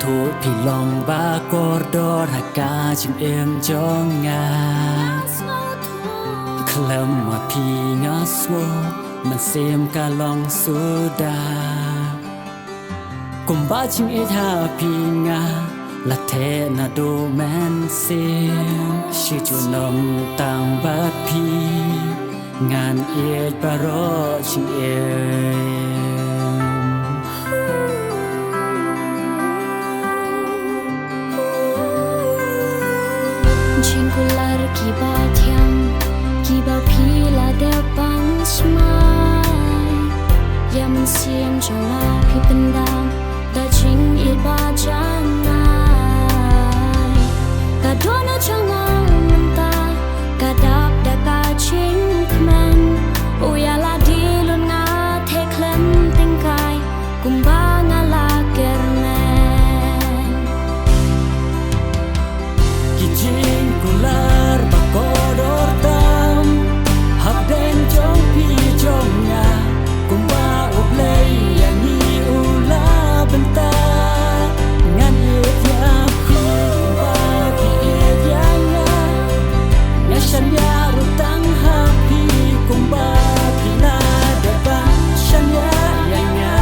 thu thì lòng ba cô đô ra ca chim em cho ngà khlam mà thì ngã xuống mình xem ca lòng suda cùng ba chim ít ha pi ngà là thế na đô men xem chỉ chu nồng tang ba pi ngàn ít ba ro chim em Jingkular kiba tiang kiba pila de bang smai ya men siam jala pi pendam da jing it ba janai ka dona changa menta ka dap da ka jing kmen o ya la di lun nga the klem ting kai kumba nga la kermen kijing kular bakodor tam hak den jong pi jong nga kumba oblei yani ula benta ngan ya ku kumba ki ya nga nashan ya rutang happy kumba pila de ba shan ya nga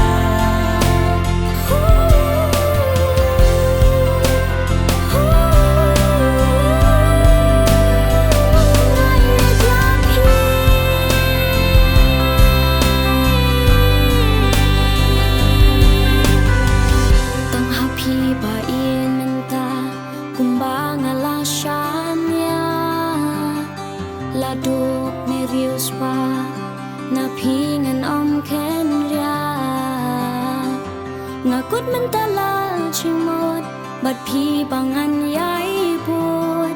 Laduk merius pa na pingan om ken ria ngakut mentala chimot bat pi bangan yai put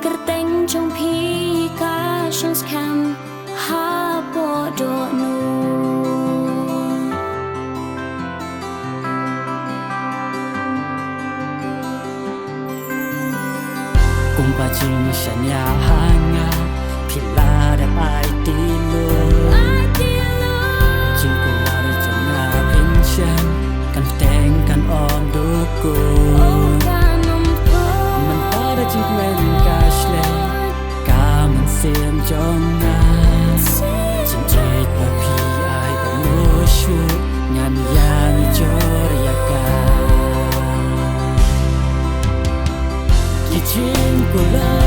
kerteng trong pi ka shang scam ha po do nu kumpa ching shan ya hanga pila da ai ti lo ching ko ar chong na pin chan kan teng kan on do ko man ta da ching men ka shle ka man sem chong na ching chait pa pi ai pa no shu ngan ya ni chor ya ka kijing ko la